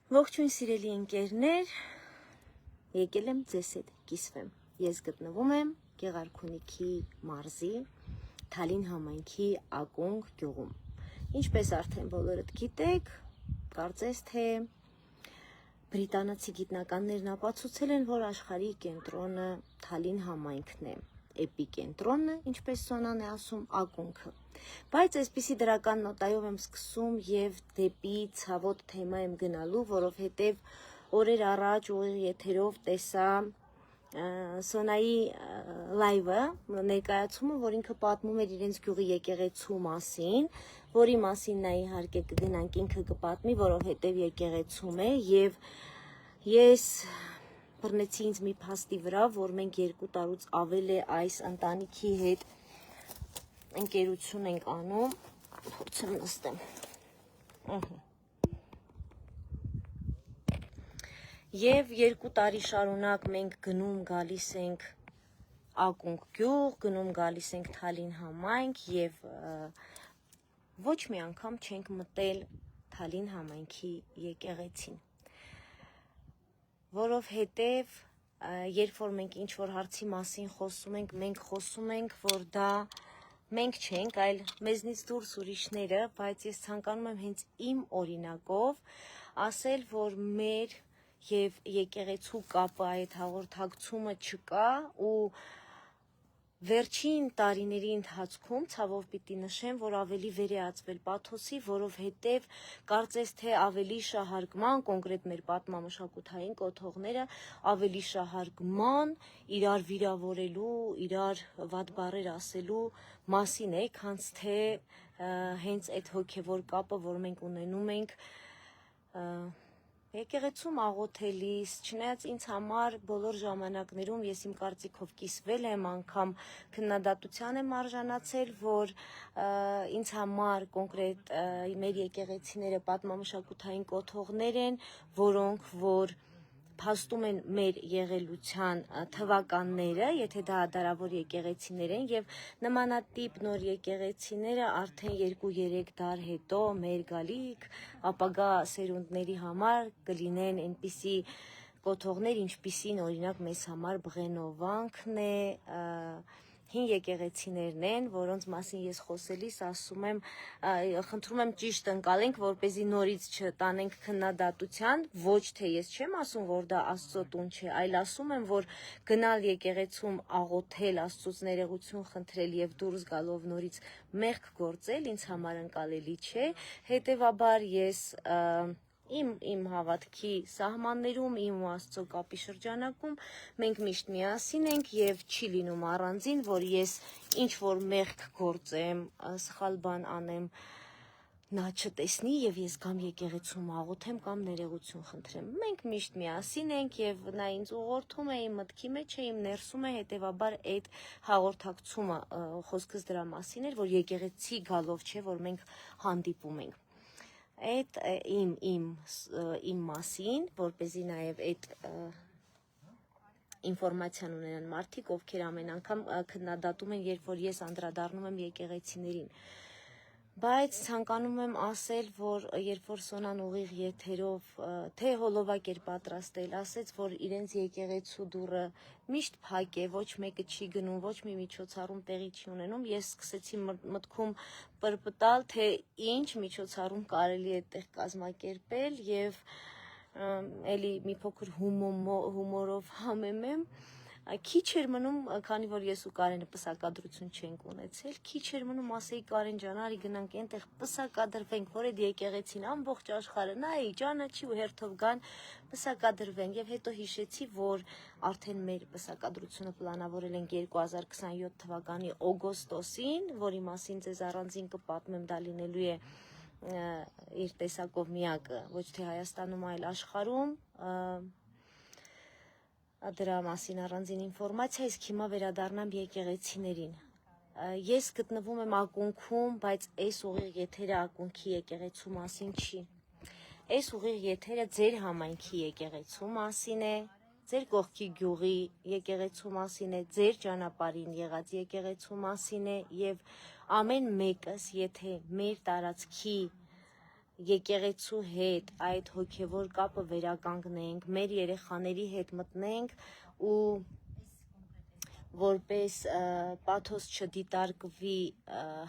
Ողջույն սիրելի ընկերներ, եկել եմ ձեզ հետ կիսվեմ։ Ես գտնվում եմ Գեղարքունիքի մարզի Թալին համայնքի Ակունք գյուղում։ Ինչպես արդեն բոլորդ գիտեք, կարծես թե բրիտանացի գիտնականներն ապացուցել են, որ աշխարհի կենտրոնը Թալին համայնքն է, էպիկենտրոնը, ինչպես Սոնան է ասում, ակունքը։ Բայց այսպիսի դրական նոտայով եմ սկսում եւ դեպի ցավոտ թեմա եմ գնալու, որովհետեւ օրեր առաջ ուղիղ եթերով տեսա Սոնայի լայվը, ներկայացումը, որ ինքը պատմում էր իրենց գյուղի եկեղեցու մասին, որի մասին նա իհարկե կգնանք ինքը կպատմի, որովհետեւ եկեղեցում է եւ ես բռնեցի ինձ մի փաստի վրա, որ մենք 2 տարուց ավել է այս ընտանիքի հետ ընկերություն ենք անում, փորձեմ նստեմ։ Եվ 2 տարի շարունակ մենք գնում գալիս ենք Ակունք գյուղ, գնում գալիս ենք Թալին համայնք եւ ոչ մի անգամ չենք մտել Թալին համայնքի եկեղեցին։ Որովհետև երբ որ մենք ինչ-որ հարցի մասին խոսում ենք, մենք խոսում ենք, որ դա մենք չենք, այլ մեզնից դուրս ուրիշները, բայց ես ցանկանում եմ հենց իմ օրինակով ասել, որ մեր եւ եկեղեցու կապը այդ հաղորդակցումը չկա ու վերջին տարիների ընթացքում ցավով պիտի նշեմ, որ ավելի վերեացվել պաթոսի, որովհետև կարծես թե ավելի շահարկման, կոնկրետ մեր պատմամշակութային կոթողները ավելի շահարկման, իրար վիրավորելու, իրար վատ բառեր ասելու մասին է, քանց թե հենց այդ հոգևոր կապը, որ մենք ունենում ենք եկեղեցում աղոթելիս, չնայած ինձ համար բոլոր ժամանակներում ես իմ կարծիքով կիսվել եմ, անգամ քննադատության եմ արժանացել, որ ինձ համար կոնկրետ մեր եկեղեցիները պատմամշակութային կոթողներ են, որոնք որ փաստում են մեր եղելության թվականները, եթե դա հադարավոր եկեղեցիներ են եւ նմանատիպ նոր եկեղեցիները արդեն 2-3 դար հետո մեր գալիք ապագա սերունդների համար կլինեն այնպիսի կոթողներ, ինչպիսին օրինակ մեզ համար Բղենովանքն է, հին եկեղեցիներն են, որոնց մասին ես խոսելիս ասում եմ, խնդրում եմ ճիշտ ընկալենք, որպեսզի նորից չտանենք քննադատության, ոչ թե ես չեմ ասում, որ դա Աստծո տուն չէ, այլ ասում եմ, որ գնալ եկեղեցում աղոթել, Աստծուց ներողություն խնդրել եւ դուրս գալով նորից մեղք գործել ինձ համար ընկալելի չէ, հետեւաբար ես իմ հավատքի սահմաններում, իմ ու Աստծո կապի շրջանակում մենք միշտ միասին ենք եւ չի լինում առանձին, որ ես ինչ որ մեղք գործեմ, սխալ բան անեմ, նա չտեսնի եւ ես կամ եկեղեցում աղոթեմ կամ ներողություն խնդրեմ։ Մենք միշտ միասին ենք եւ նա ինձ ուղղորդում է իմ մտքի մեջ է, իմ ներսում է, հետեւաբար այդ հաղորդակցումը խոսքս դրա մասին էր, որ եկեղեցի գալով չէ, որ մենք հանդիպում ենք։ Այդ իմ մասին, որպեսզի նաև այդ ինֆորմացիան ունենան մարդիկ, ովքեր ամեն անգամ քննադատում են, երբ որ ես անդրադառնում եմ եկեղեցիներին։ Բայց ցանկանում եմ ասել, որ երբ որ Սոնան ուղիղ եթերով թե հոլովակ էր պատրաստել, ասեց, որ իրենց եկեղեցու դուռը միշտ փակ է, ոչ մեկը չի գնում, ոչ մի միջոցառում տեղի չի ունենում, ես սկսեցի մտքում պրպտալ, թե ինչ միջոցառում կարելի է այդտեղ կազմակերպել եւ էլի մի փոքր հումորով համեմեմ, քիչ էր մնում, քանի որ ես ու Կարենը պսակադրություն չենք ունեցել, քիչ էր մնում ասեի Կարեն ջան, արի գնանք այնտեղ պսակադրվենք, որ այդ եկեղեցին ամբողջ աշխարհը նայի, ճանաչի ու հերթով գան պսակադրվենք եւ հետո հիշեցի, որ արդեն մեր պսակադրությունը պլանավորել ենք 2027 թվականի օգոստոսին, որի մասին ձեզ առանձին կպատմեմ, դա լինելու է իր տեսակով միակը ոչ թե Հայաստանում, այլ աշխարհում, դրա մասին առանձին ինֆորմացիա, իսկ հիմա վերադառնամ եկեղեցիներին։ Ես գտնվում եմ ակունքում, բայց այս ուղիղ եթերը ակունքի եկեղեցու մասին չի։ Այս ուղիղ եթերը ձեր համայնքի եկեղեցու մասին է, ձեր կողքի գյուղի եկեղեցու մասին է, ձեր ճանապարհին եղած եկեղեցու մասին է եւ ամեն մեկս, եթե մեր տարածքի եկեղեցու հետ այդ հոգևոր կապը վերականգնենք, մեր երեխաների հետ մտնենք ու որպես պաթոս չդիտարկվի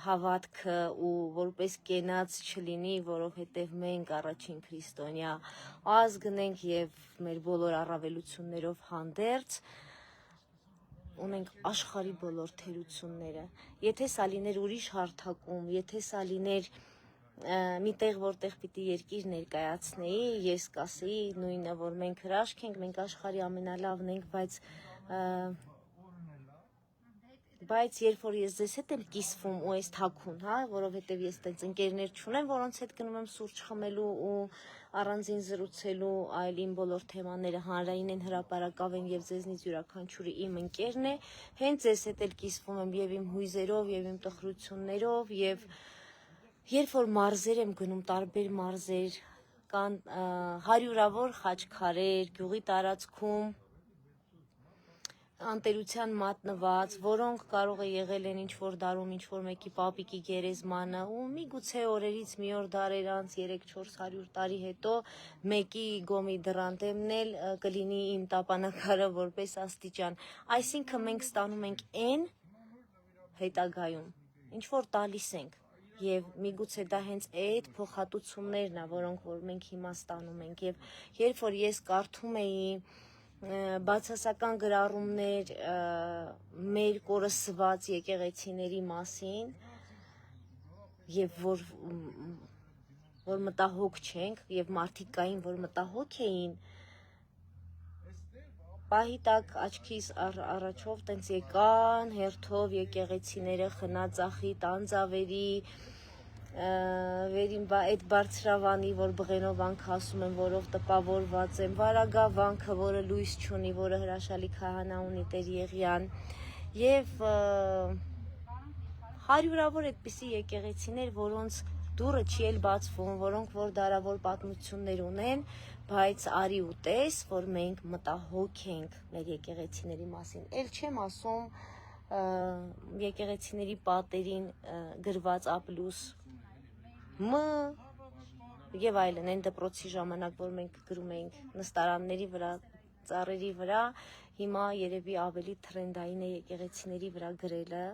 հավատքը ու որպես կենաց չլինի, որովհետև մենք առաջին քրիստոնյա ազգ ենք եւ մեր բոլոր առավելություններով հանդերձ ունենք աշխարհի բոլոր թերությունները։ Եթե սա լիներ ուրիշ հարթակում, եթե սա լիներ միտեղ որտեղ պիտի երկիր ներկայացնեի, ես կասեի նույնը, որ մենք հրաշք ենք, մենք աշխարհի ամենալավն ենք, բայց երբ որ ես ձեզ հետ եմ կիսվում ու այս թաքուն, հա, որովհետև ես այդպես ընկերներ չունեմ, որոնց հետ գնում եմ սուրճ խմելու ու առանձին զրուցելու, այլ իմ բոլոր թեմաները հանրային են, հրապարակավ են եւ ձեզնից յուրաքանչյուրը իմ ընկերն է, հենց ձեզ հետ էլ կիսվում եմ եւ իմ հույզերով եւ իմ տխրություններով եւ երբ որ մարզեր եմ գնում, տարբեր մարզեր, կան հարյուրավոր խաչքարեր գյուղի տարածքում անտերության մատնված, որոնք կարող է եղել են ինչ-որ դարում, ինչ-որ մեկի պապիկի գերեզմանը ու միգուցե օրերից մի օր դարեր անց 300-400 տարի հետո մեկի գոմի դռան դեմնել կլինի իմ տապանակարը որպես աստիճան։ Այսինքն մենք ստանում ենք այն հետագայում, ինչ-որ տալիս ենք եւ միգուցե դա հենց այդ փոխհատուցումներն է, որոնք որ մենք հիմա ստանում ենք եւ երբ որ ես կարդում էի բացասական գրառումներ մեր կորսված եկեղեցիների մասին եւ որ մտահոգ չենք եւ մարդիկ կային որ մտահոգ էին պահի տակ աչքիս առաջով տենց եկան հերթով եկեղեցիները խնածախի տանձավերի այդ բարձրավանի, որ բղենով անք ասում են, որով տպավորված եմ, վարագավանքը, որը լույս չունի, որը հրաշալի քահանա ունի Տեր Եղիան եւ հարյուրավոր այդպիսի եկեղեցիներ, որոնց դուռը չի էլ բացվում, որոնք որ դարավոր պատմություններ ունեն, բայց արի ու տես, որ մենք մտահոգ ենք մեր եկեղեցիների մասին։ Էլ չեմ ասում եկեղեցիների պատերին գրված ապլուս եւ այլն այն դպրոցի ժամանակ, որ մենք գրում էինք նստարանների վրա, ծառերի վրա, հիմա երևի ավելի թրենդային է եկեղեցիների վրա գրելը,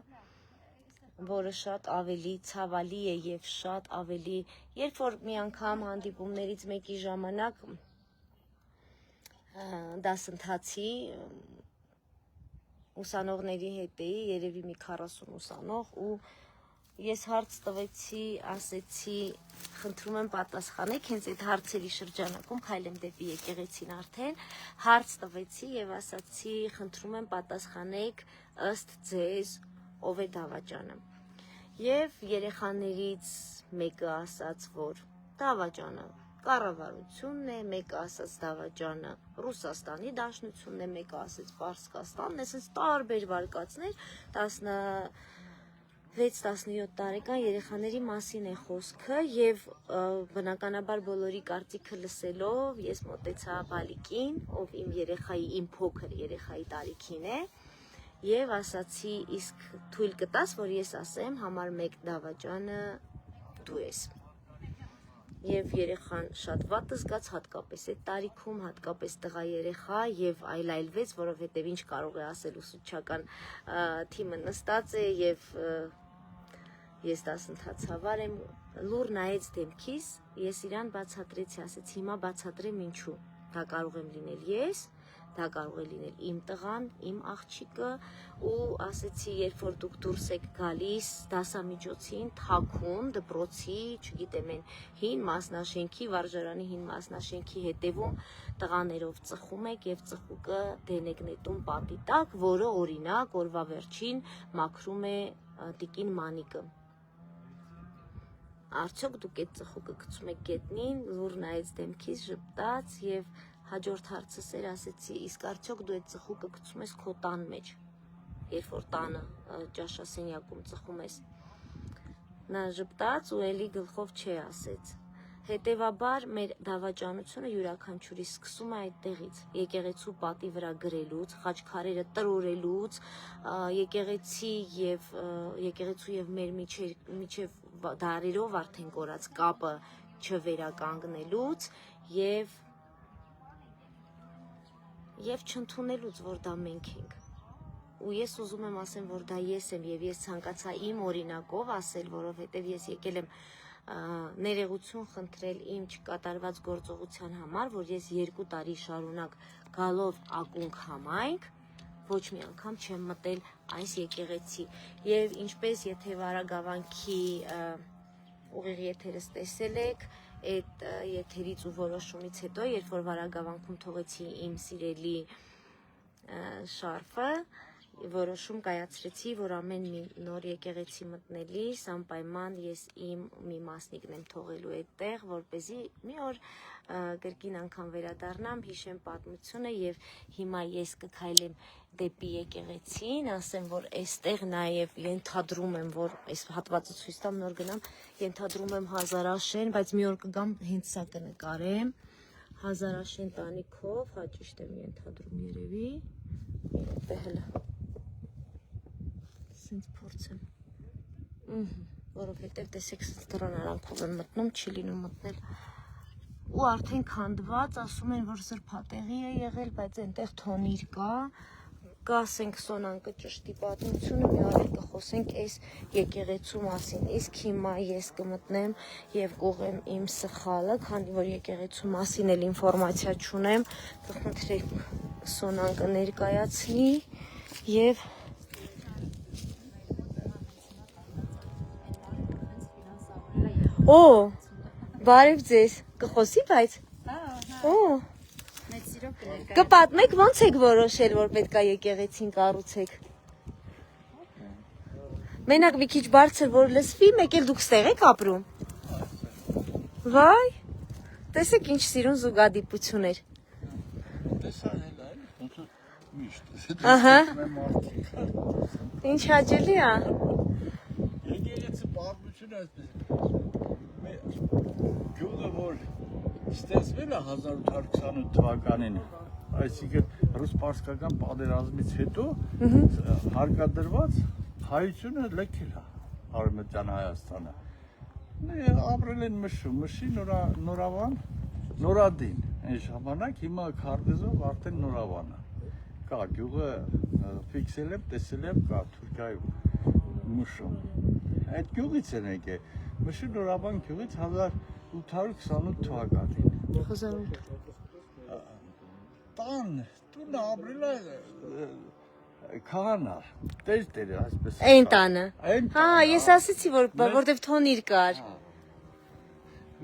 որը շատ ավելի ցավալի է եւ շատ ավելի, երբ որ մի անգամ հանդիպումներից մեկի ժամանակ դասընթացի ուսանողների հետ էի, երևի մի 40 ուսանող ու ես հարց տվեցի, ասեցի, խնդրում եմ պատասխանեք, հենց այդ հարցերի շրջանակում քայլեմ դեպի եկեղեցին արդեն, հարց տվեցի եւ ասացի, խնդրում եմ պատասխանեք ըստ ձեզ ով է դավաճանը։ Եվ երեխաներից մեկը ասաց, որ դավաճանը կառավարությունն է, մեկը ասաց դավաճանը Ռուսաստանի Դաշնությունն է, մեկը ասաց Պարսկաստանն է, ասես տարբեր վարկածներ 16-17 տարեկան երեխաների մասին է խոսքը եւ բնականաբար բոլորի կարծիքը լսելով ես մոտեցա բալիկին, ով իմ երեխայի, իմ փոքր երեխայի տարիքին է եւ ասացի, իսկ թույլ կտաս, որ ես ասեմ, համար 1 դավաճանը դու ես։ Եվ երեխան շատ վատ զգաց, հատկապես այդ տարիքում, հատկապես տղա երեխա եւ այլայլվեց, որովհետեւ ինչ կարող է ասել ուսուցչական թիմը նստած է եւ ես դասընթացավար եմ, լուր նայեց դեմքիս, ես իրան բացատրեցի, ասեցի հիմա բացատրեմ ինչու, դա կարող եմ լինել ես, դա կարող է լինել իմ տղան, իմ աղջիկը ու ասեցի, երբ որ դուք դուրս եք գալիս դասամիջոցին, թաքուն, դպրոցի, չգիտեմ են, հին մասնաշենքի, վարժարանի հին մասնաշենքի հետևում տղաներով ծխում եք եւ ծխուկը դեն եք նետում պատի տակ, որը օրինակ օրվա վերջին մաքրում է տիկին Մանիկը։ Արդյոք դուք այդ ծխուկը գցում եք գետնին, լուր նայեց դեմքիս, ժպտաց եւ հաջորդ հարցս էր, ասեցի, իսկ արդյոք դու այդ ծխուկը գցում ես քո տան մեջ, երբ որ տանը ճաշասենյակում ծխում ես։ Նա ժպտաց ու էլի գլխով չէ ասեց։ Հետևաբար մեր դավաճանությունը յուրաքանչյուրի սկսում է այդտեղից, եկեղեցու պատի վրա գրելուց, խաչքարերը տրորելուց, եկեղեցու եւ մեր միջև դարերով արդեն կորած կապը չվերականգնելուց եւ չընդունելուց, որ դա մենք ենք։ Ու ես ուզում եմ ասեմ, որ դա ես եմ եւ ես ցանկացա իմ օրինակով ասել, որովհետեւ ես եկել եմ ներողություն խնդրել իմ չկատարված գործողության համար, որ ես 2 տարի շարունակ գալով ակունք համայնք ոչ մի անգամ չեմ մտել այս եկեղեցի։ Եվ ինչպես եթե Վարագավանքի ուղիղ եթերս տեսել եք, այդ եթերից ու որոշումից հետո, երբ որ Վարագավանքում թողեցի իմ սիրելի շարֆը, որոշում կայացրեցի, որ ամեն մի նոր եկեղեցի մտնելիս անպայման ես իմ մի մասնիկն եմ թողելու այդտեղ, որպեսզի մի օր կրկին անգամ վերադառնամ, հիշեմ պատմությունը եւ հիմա ես կքայլեմ դեպի եկեղեցին, ասեմ, որ այստեղ նաեւ ենթադրում եմ, որ այս հատվածը ցույց տամ, նոր գնամ, ենթադրում եմ Հազարաշեն, բայց մի օր կգամ հենց սա կնկարեմ, Հազարաշեն տանիքով, հա ճիշտ եմ ենթադրում երևի, այդտեղ հələ Սենց փորձեմ, որովհետև տեսեք դրան արանքով եմ մտնում, չի լինում մտնել ու արդեն քանդված, ասում են, որ սրբատեղի է եղել, բայց այնտեղ թոնիր կա, ասենք Սոնանկը ճշտի պատմությունը, մի առել կխոսենք այս եկեղեցու մասին, իսկ հիմա ես կմտնեմ և կողեմ իմ սխալը, քանի որ եկեղեցու մասին էլ ինֆորմացիա չունեմ, կխնդրեմ Սոնանկը ներկայացնի և Օ, բարև ձեզ, կխոսի բայց, կպատմեք ոնց եք որոշել, որ պետք է եկեղեցին կառուցեք, մենակ մի քիչ բարձր որ լսվի, մեկ էլ դուք ստեղ եք ապրում, վայ, տեսեք ինչ սիրուն զուգադիպություններ, ինչ հաճելի է, եկեղեցի պատմությունը գյուղը, որ ստեղծվել է 1828 թվականին, այսինքն ռուս-պարսկական պատերազմից հետո հարկադրված հայությունը լքել է Արևմտյան Հայաստանը։ Ապրել են Մշի, Նորավան, Նորադին, այն ժամանակ հիմա Քարտեզով արդեն Նորավանը։ Կա գյուղը ֆիքսել եմ, տեսել եմ, կա Թուրքիայում Մշում։ Այդ գյուղից են եկել, Մշի Նորավան գյուղից 1828 թվականին։ 1800 Տունը ապրել է քահանա, տեր, այսպես։ Այն տանը։ Հա, ես ասեցի, որտև թոնիր կար։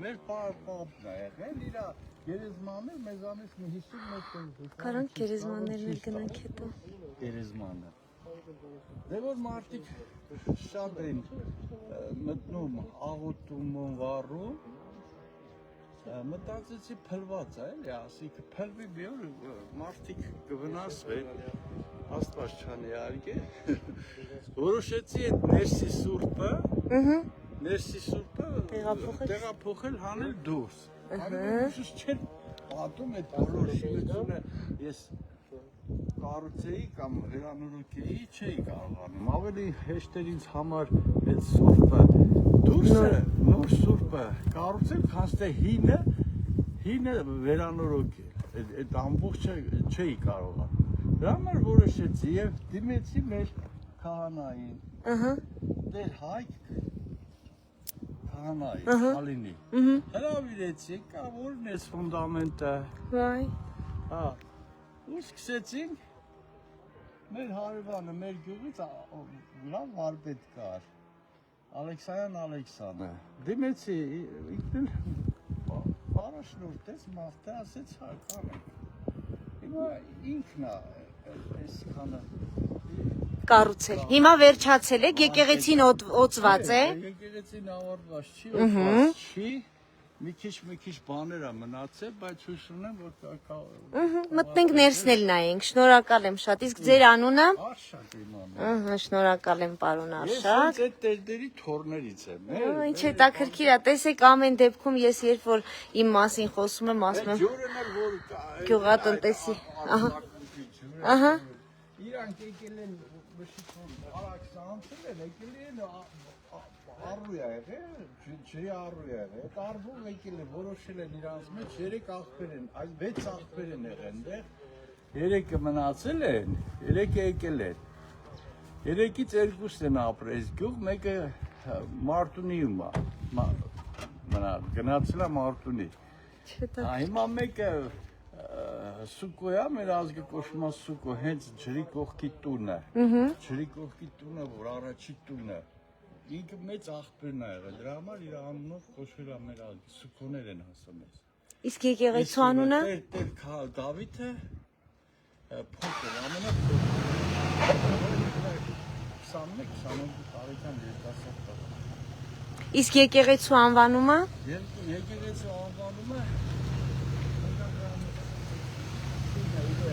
Մեր պապն է եղել, իրա գերեզմանը մեզանից մի 50 մետր։ Կարանք գերեզմաններն էլ գնանք հետո։ Գերեզմանը։ Դե որ մարդիկ շատ են մտնում, աղոթում, վառում, մտածեցի փլված է, էլի, ասիք փլվի մի օր մարդիկ կվնասվեն, Աստված չանիարգե, որոշեցի այդ ներսի սուրբը տեղափոխել հանել դուրս, այնուհետև չեն պատում այդ բոլոր շինությունը ես կառուցեի կամ հերանորոգեի չէի կարողանում, ավելի հեշտ էր ինձ համար այդ սուրբը դուրսը, նոր սուրբը կառուցել, քան թե հինը վերանորոգել, այդ ամբողջը չէի կարողանում, դրա համար որոշեցի և դիմեցի մեր քահանային, դեր Հայկ քահանայի, Ալինի, հրավիրեցի, կա որն ես ֆունդամենտը, ու սկսեցինք, մեր հարևանը, մեր գյուղից լավ վարպետ կար, Ալեքսայան Ալեքսանը, դիմեցի, ինքն էլ բարաշնորհտեց, մարդը ասեց հա կանենք, հիմա ինքն է այս քանը կառուցել, հիմա վերջացել եք, եկեղեցին օծված է, եկեղեցին ավարտված չի, օծված չի, մի քիչ բաներ է մնացել, բայց հույս ունեմ, որ մտնենք ներսնել նայենք, շնորհակալ եմ շատ, իսկ ձեր անունը? Արշակ իմ անունը։ Շնորհակալ եմ պարոն Արշակ։ Ես այդ տերդերի թորներից եմ։ Ինչ հետաքրքիր է, տեսեք ամեն դեպքում ես երբ որ իմ մասին խոսում եմ, ասում եմ գյուղատնտեսի, ահա։ Իրանք եկել են Մշիթ արաքս անցել են, եկել են առու է եղել, ջրի առու է եղել, այդ առվում եկել է, որոշել են իրանց մեջ 3 աղբեր են, այլ 6 աղբեր են եղել այնտեղ, 3-ը մնացել են, 3-ը եկել են, 3-ից 2-ն են ապրել գյուղ, մեկը Մարտունիում է, գնացել է Մարտունի, հիմա մեկը Սուկո է, մեր ազգը կոչվում է Սուկո, հենց ջրի կողքի տունը, ջրի կողքի տունը, որ առաջի տունը, ինքը մեծ աղբերն է եղել, դրա համար իր անունով կոչվել է մեր ազգը, Սուկոներ են ասում ես։ Իսկ եկեղեցու անունը։ Տեր Դավիթը փոքր, ամենափոքր 21-22 տարեկան երիտասարդ տղա։ Իսկ եկեղեցու անվանումը։ Եկեղեցու անվանումը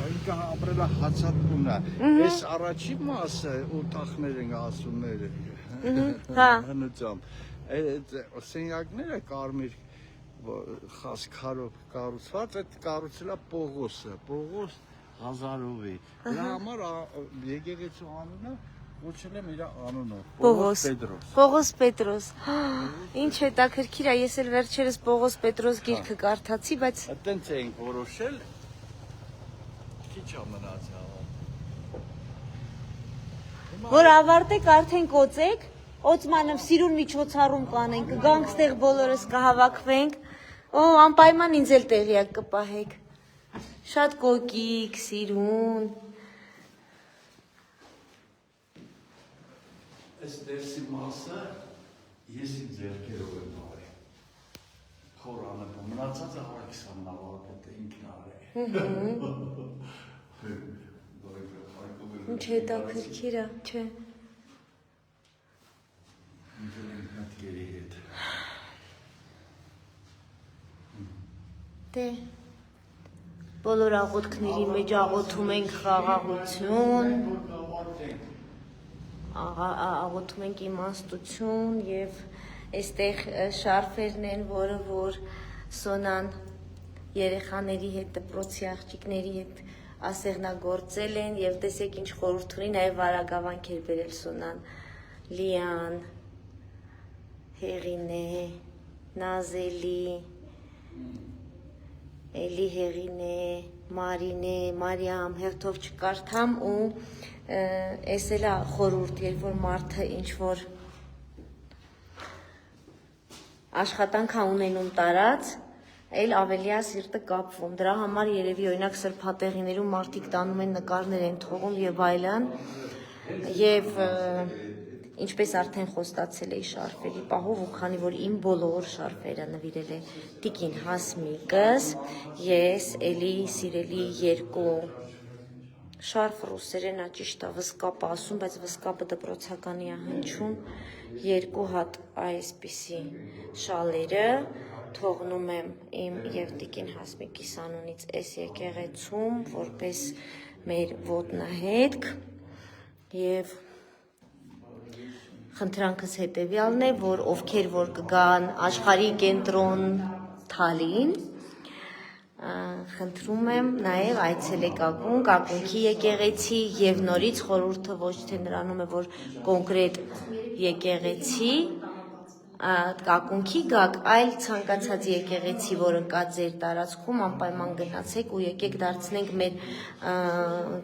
ինքը ապրել է հացատունը, այս առաջի մասը օտախներ են ասումները, հնությամբ, սենյակները կարմիր խասքարով կառուցված, այդ կառուցել է Պողոսը, Պողոս Ղազարովի, դրա համար եկեղեցու անունը կոչել եմ իր անունով, Պողոս Պետրոս։ Պողոս Պետրոս, ինչ հետաքրքիր է, ես էլ վերջերս Պողոս Պետրոս գիրքը կարդացի, բայց Այդտենց էինք որոշել, քիչ ամնացավ։ որ ավարտեք արդեն կոծեք, Օծմանով սիրուն միջոցառում կանենք, կգանք ստեղ բոլորս կհավաքվենք, անպայման ինձ էլ տեղյակ կպահեք, շատ կոկիկ, սիրուն։ Այս դերսի մասը ես իմ ձեռքերով եմ արել, խորանը մնացածը Ալեքսանդր Նավապետը ինքն արել։ Ինչ հետաքրքիր է, չէ։ Ինքնատկերի հետ։ Դե, բոլոր աղոթքների մեջ աղոթում ենք խաղաղություն, աղոթում ենք իմաստություն և այստեղ շարֆերն են, որը որ Սոնան երեխաների հետ, դպրոցի աղջիկների հետ ասեղնագործել են և տեսեք ինչ խորհուրդ ունի, նաև վարագավանք էր բերել Սոնան, Լիան, Հեղինե, Նազելի, Էլի Հեղինե, Մարինե, Մարիամ, հերթով չկարդամ ու էս էլ է խորհուրդ, երբ որ մարդը ինչ-որ աշխատանք է ունենում տարած, էլ ավելի է սիրտը կապվում, դրա համար երևի օրինակ սրբատեղիներում մարդիկ տանում են նկարներ են թողում և այլն, և ինչպես արդեն խոստացել էի շարֆերի պահով ու քանի որ իմ բոլոր շարֆերը նվիրել է տիկին Հասմիկս, ես էլի սիրելի երկու շարֆ ռուսերեն է ճիշտ է վսկապը ասում, բայց վսկապը դպրոցականի է հնչում, 2 հատ այսպիսի շալերը թողնում եմ իմ և տիկին Հասմիկիս անունից այս եկեղեցում, որպես մեր ոտնահետք և խնդրանքս հետևյալն է, որ ովքեր որ կգան աշխարհի կենտրոն Թալին, խնդրում եմ նաև այցելեք ակունք, ակունքի եկեղեցի և նորից խորհուրդը ոչ թե նրանում է, որ կոնկրետ եկեղեցի, ակունքի գաք, այլ ցանկացած եկեղեցի, որը կա ձեր տարածքում, անպայման գնացեք ու եկեք դարձնենք մեր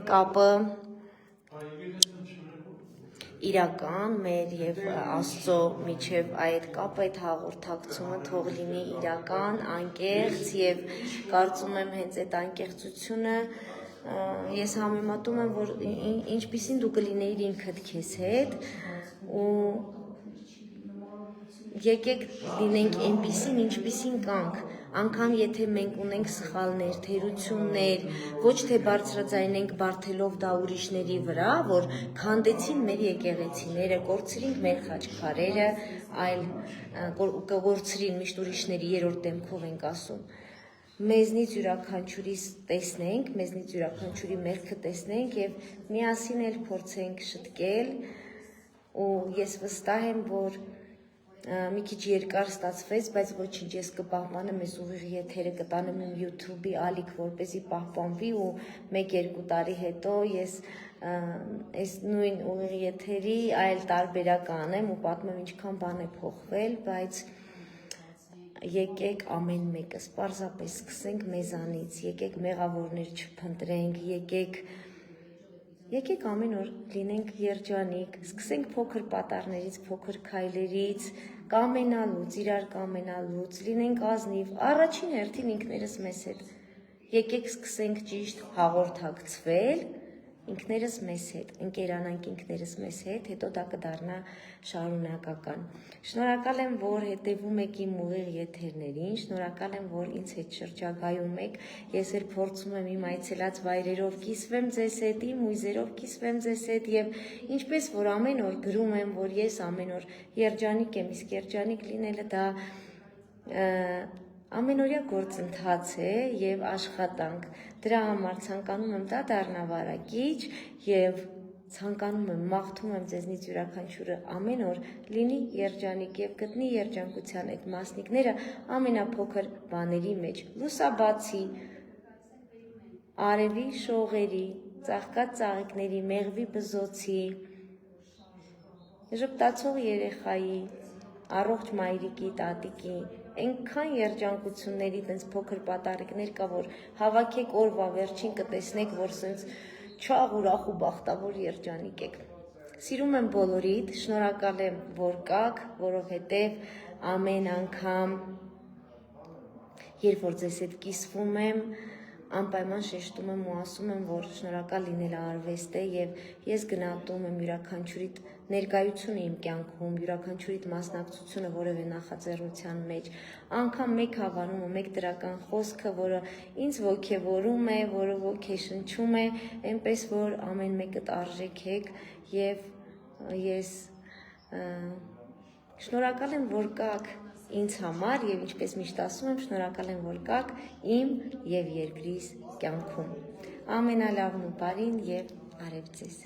կապը իրական, մեր և Աստծո միջև այդ կապը, այդ հաղորդակցումը թող լինի իրական, անկեղծ և կարծում եմ հենց այդ անկեղծությունը ես համեմատում եմ, որ ինչպիսին դու կլինեիր ինքդ քեզ հետ ու եկեք լինենք այնպիսին, ինչպիսին կանք, անգամ եթե մենք ունենք սխալներ, թերություններ, ոչ թե բարձրաձայնենք բարդելով դա ուրիշների վրա, որ քանդեցին մեր եկեղեցիները, կորցրինք մեր խաչքարերը, այլ կորցրին միշտ ուրիշների երրորդ դեմքով ենք ասում։ Մեզնից յուրաքանչյուրիս տեսնենք, մեզնից յուրաքանչյուրի մեղքը տեսնենք և միասին էլ փորձենք շտկել ու ես վստահ եմ, որ մի քիչ երկար ստացվեց, բայց ոչինչ, ես կպահպանեմ այս ուղիղ եթերը, կտանեմ իմ YouTube-ի ալիք, որպեսզի պահպանվի ու 1-2 տարի հետո ես այս նույն ուղիղ եթերի այլ տարբերակ անեմ ու պատմեմ ինչքան բան է փոխվել, բայց եկեք ամեն մեկս պարզապես սկսենք մեզանից, եկեք մեղավորներ չփնտրենք, եկեք ամեն օր լինենք երջանիկ, սկսենք փոքր պատառներից, փոքր քայլերից, կամենալուց, իրար կամենալուց, լինենք ազնիվ, առաջին հերթին ինքներս մեզ հետ, եկեք սկսենք ճիշտ հաղորդակցվել ինքներս մեզ հետ, ընկերանանք ինքներս մեզ հետ, հետո դա կդառնա շարունակական։ Շնորհակալ եմ, որ հետևում եք իմ ուղիղ եթերներին, շնորհակալ եմ, որ ինձ հետ շրջագայում եք, ես էլ փորձում եմ իմ այցելած վայրերով կիսվեմ ձեզ հետ, իմ հույզերով կիսվեմ ձեզ հետ եւ ինչպես որ ամեն օր գրում եմ, որ ես ամեն օր երջանիկ եմ, իսկ երջանիկ լինելը դա ամենօրյա գործընթաց է եւ աշխատանք, դրա համար ցանկանում եմ դա դառնա վարակիչ եւ ցանկանում եմ, մաղթում եմ ձեզնից յուրաքանչյուրը ամեն օր լինի երջանիկ եւ գտնի երջանկության այդ մասնիկները ամենափոքր բաների մեջ, լուսաբացի, արևի շողերի, ծաղկած ծաղիկների, մեղվի բզոցի, ժպտացող երեխայի, առողջ մայրիկի, տատիկի, այնքան երջանկությունների տենց փոքր պատառիկներ կա, որ հավաքեք օրվա վերջին կտեսնեք, որ սենց չաղ ուրախ ու բախտավոր երջանիկ եք։ Սիրում եմ բոլորիդ, շնորհակալ եմ, որ կաք, որովհետև ամեն անգամ, երբ որ ձեզ հետ կիսվում եմ, անպայման շեշտում եմ ու ասում եմ, որ շնորհակալ լինելը արվեստ է եւ ես գնահատում եմ յուրաքանչյուրիդ ներկայությունը իմ կյանքում, յուրաքանչյուրիդ մասնակցությունը որևէ նախաձեռնության մեջ, անգամ մեկ հավանումը, մեկ դրական խոսքը, որը ինձ ոգևորում է, որը ոգեշնչում է, այնպես որ ամեն մեկդ արժեք եք եւ ես շնորհակալ եմ, որ կաք ինձ համար եւ ինչպես միշտ ասում եմ, շնորհակալ եմ, որ կաք իմ եւ երկրիս կյանքում։ Ամենալավն ու բարին եւ արև ձեզ։